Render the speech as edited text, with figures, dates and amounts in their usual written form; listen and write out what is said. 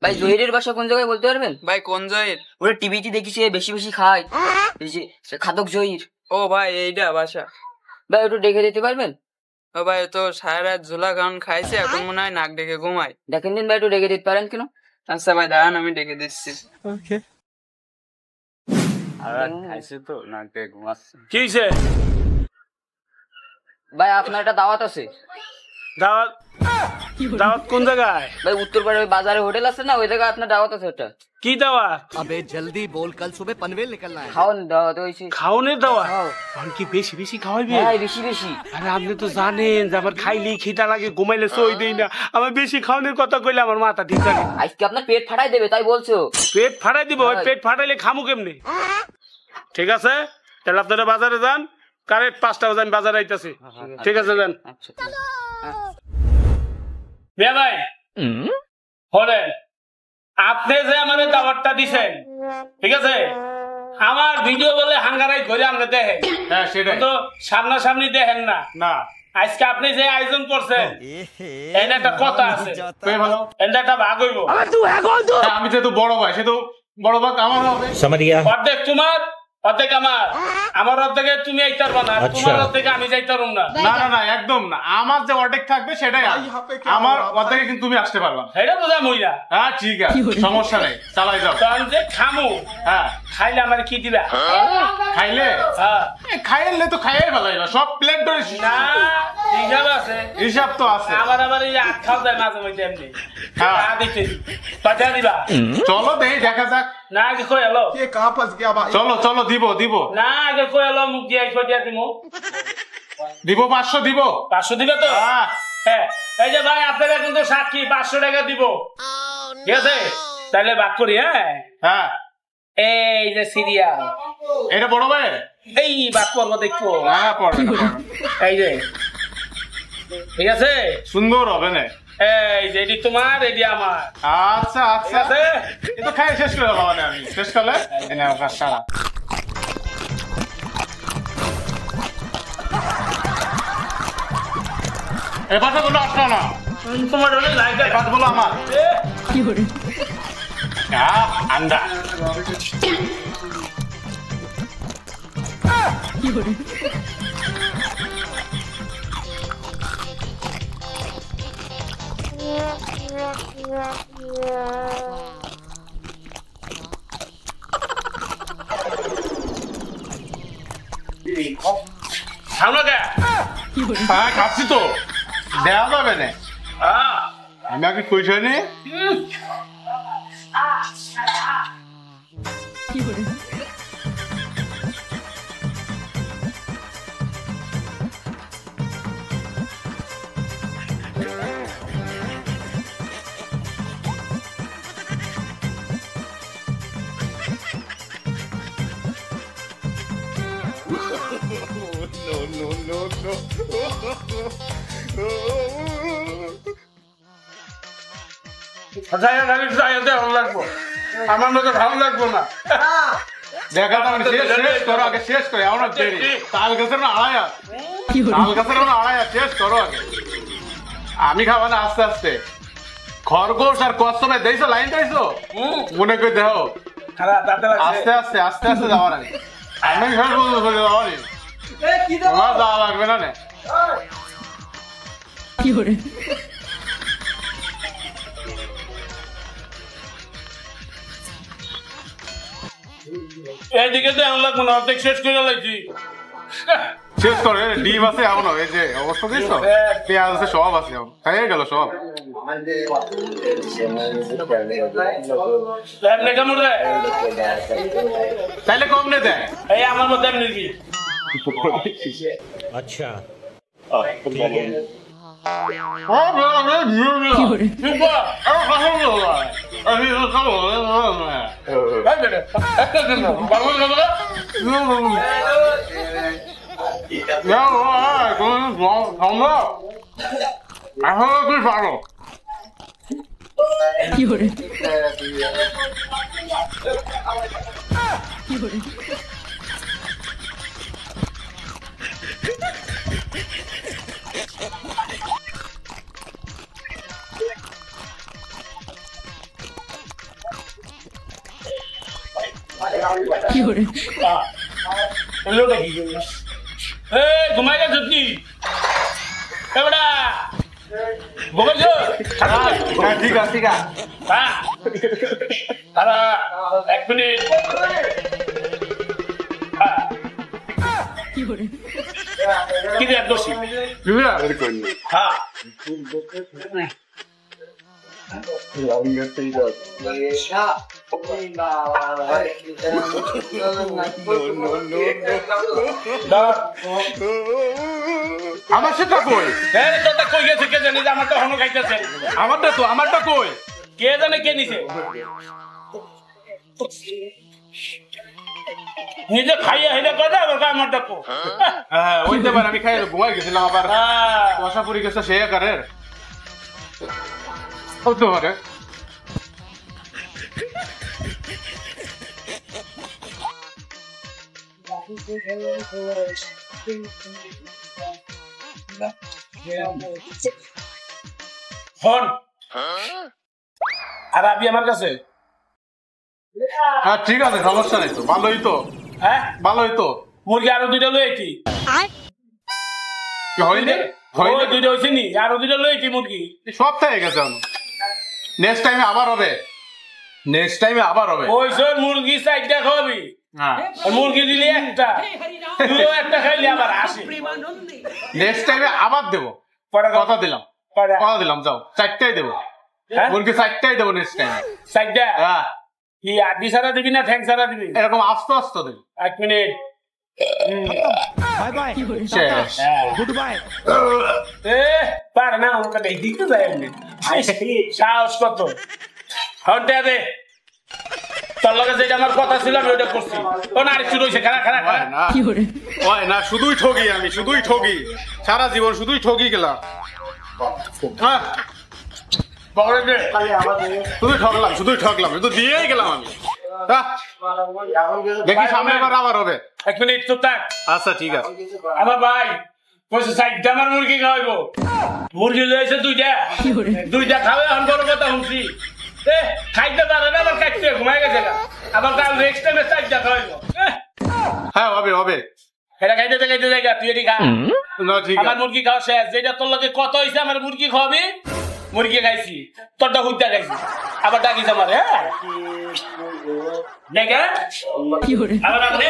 ভাই জহিরের বাসা কোন জায়গায় বলতে পারবেন? ভাই কোন জহির? ওরা টিভিতে দেখি সে বেশি বেশি খায়, এই যে খাদক জহির। ও ভাই এইটা বাসা। ভাই একটু ডেকে দিতে পারবেন? ও ভাই তো সারা রাত ঝোলা খাওয়ান খাইছে, এখন মনে হয় নাক ডেকে ঘুমায়। দেখেন দিন ভাই, একটু ডেকে দিতে পারেন কেন? আচ্ছা ভাই দাঁড়ান, আমি ডেকে দিচ্ছি। ওকে খাইছে তো নাক ডেকে ঘুমাচ্ছে। কি হইছে? ভাই আপনার একটা দাওয়াত আছে। দাওয়াত? দাওয়াত কোন জায়গায়? ভাই উত্তরপাড়ার বাজারে হোটেল আছে না, ওই জায়গায় আপনার দাওয়াত আছে। ওটা কি দাওয়াত? अबे जल्दी बोल, कल सुबह पनवेल निकलना है। খাওয়ান দাওয়াত হইছে। খাওনের দাওয়াত? হ্যাঁ। এখন কি বেশি বেশি খাওয়াইবে? হ্যাঁ বেশি বেশি। আরে আপনি তো জানেন যে আমার খাইলেই খিদা লাগে, ঘুমাইলে সই দেই না। আমার বেশি খাওয়ানোর কথা কইলে আমার মাথা ঠিক থাকে। আজকে আপনার পেট ফাটাই দেবে তাই বলছো? পেট ফাটাই দিব? ওই পেট ফাটাইলে খামু কেমনে? ঠিক আছে তাহলে আপনারা বাজারে যান, কারেক্ট 5টা বাজে আমি বাজারে আইতাছি। ঠিক আছে যান। আচ্ছা বিয়া ভাই হলেন, আপনি যে আমাদের দাওয়াতটা দিছেন, ঠিক আছে, আমার ভিডিও বলে হাঙ্গারাই ধরে আমরা দেখেন। হ্যাঁ সেটা তো সামনাসামনি দেখেন না। না আজকে আপনি যে আয়োজন করছেন এর একটা কথা আছে, এর একটা ভাগ হইব। আমি যেহেতু বড় ভাই, সেহেতু বড় ভাগ আমার হবে। অর্ধেক তোমার, অর্ধেক আমার। আমার অর্ধেকে তুমি আইতে পারবা না, তোমার অর্ধেকে আমি যাইতে পারবো না। না না না একদম না, আমার যে অর্ধেক থাকবে সেটাই আমার অর্ধেকে, কিন্তু তুমি আসতে পারবা। এটা বোঝা মইরা। হ্যাঁ ঠিক আছে, সমস্যা নেই, চালাই যাও। তখন যে খামু, হ্যাঁ খাইলে আমার কি দিবা? খাইলে হ্যাঁ খাইলে তো খাইয়ে ফেলাইবা, সব প্লেট ধরে। না হিসাব আছে, হিসাব তো আছে। আমার এই আট খাও যায় মাঝে মধ্যে এমনি। হ্যাঁ দিতে পাঠা দিবা? চলো দেই দেখা যাক। না আগে কই এলো, চলো চলো দিব দিব না আগে কই এলো, মুখ দিয়ে দিয়া দিমু। দিব 500 দিব। 500 দিবে তো? হ্যাঁ এই যে ভাই আপনারা কিন্তু সাক্ষী, 500 টাকা দিব। ঠিক আছে তাহলে ভাগ করি। হ্যাঁ হ্যাঁ এই যে সিরিয়াল, এটা বড় ভাই এই ভাগ করবো দেখবো। হ্যাঁ পড়বে না, এই যে ঠিক আছে, সুন্দর হবে না। এই যে এটি তোমার, এটি আমার। আচ্ছা আচ্ছা এটা খাই শেষ করে দেবো, মানে আমি শেষ করলে এনে আমার সারা। এই পাতাগুলো আসলো না, তোমার হলে লাইট এই পাতাগুলো আমার। কি করে আন্ডা কি করে হ্যাঁ খাচ্ছি তো, দেওয়া যাবে না। আমি আগে কইছি নি। আমার মতো ভালো লাগবো না। দেখা শেষ করো আগে, শেষ করে এমন দেরি। তাল গাছের না আড়াইয়া, তাল গাছের না আড়াইয়া, শেষ করো আগে। আমি খাবো না আস্তে আস্তে। খরগোশ আর কচ্ছপে দেখছো লাইন পাইছো, মনে করে দেখো আস্তে আস্তে আস্তে আস্তে যাওয়ার আগে। আমি যাওয়ার যাওয়া লাগবে না। কি করে এইদিকে তো এমন লাগবো না, অর্ধেক শেষ করে লাগছি। শেষ করে ডিম আছে এমন, এই যে অবস্থা দেখছো, পেঁয়াজ আছে, সব আছে, খাইয়ে গেল সব। তাইলে কম নে দেয়, এই আমার মধ্যে এমনি কি। আচ্ছা কি করে কি করে লোটা কি করিস ঘুমাই গেছ তুই এবারা ঘুমাইছ ঠিক আছে এক মিনিট কি রে দোষী হ্যাঁ আমার সেটা কই তোরটা কই গেছে কে জানি যে আমারটা হনো খাইতেছে আমারটা কই কে জানে কে নিছে নিজে খাইয়া হেলে কথা আবার আমারটা কো হ্যাঁ ওইতে পারে আমি খাই ঘুমাই গেছিলাম আবার বসা পড়ে গেছে সে কারের হতে পারে ফোন আর আবি আমার কাছে হ্যাঁ ঠিক আছে সমস্যা নেই তো ভালোই তো মুরগি আরো দুইটা লইছি হয়নি দুইটা হয়েছে নি আরো দুইটা লইছি মুরগি সব থেকে গেছে নেক্সট টাইমে আবার হবে ওই সব মুরগি চারটা খাওয়াবি মুরগি দিলে একটা খাইলে আবার আসে নেক্সট টাইমে আবার দেবো কথা দিলাম যাও চারটাই দেবো মুরগি চারটাই দেবো নেক্সট টাইমে চারটা কি আড্ডি সারা দিবি না ঠ্যাং সারা দিবি এরকম আস্তে আস্তে দেবো 1 মিনিট পারে না আমাকে দিতে যায় সাহস কত হটে দে তোর লগে যেটা আমার কথা ছিল আমি ওটা করছি ও না আরেকটু রয়েছে খারা না শুধুই ঠগি সারা জীবন শুধুই ঠগি গেলাম শুধুই ঠকলাম শুধু দিয়েই গেলাম আমি দেখি সামনে আবার হবে 1 মিনিট চুপ থাক আচ্ছা ঠিক আছে আমার ভাই কইছে সাইডটা আমার মুরগি খাওয়াইবো মুরগি লইছে দুইটা খাওয়াই এখন বড় কথা শুনছি খাইতে পারে না আবার কাটতে ঘুমাই গেছে আবার কাল নেক্সট টাইমে সাইডটা খাওয়াইবো হ্যাঁ হবে এটা খাইতে জায়গা তুই এটি খা ঠিক আমার মুরগি খাওয়া শেষ যেটা তোর লগে কত হয়েছে আমার মুরগি খাওয়াবি মুরগি খাইছি তোরটা হুইতা খাইছি আবার ডাকিস আমার হ্যাঁ দেখে আবার আপনি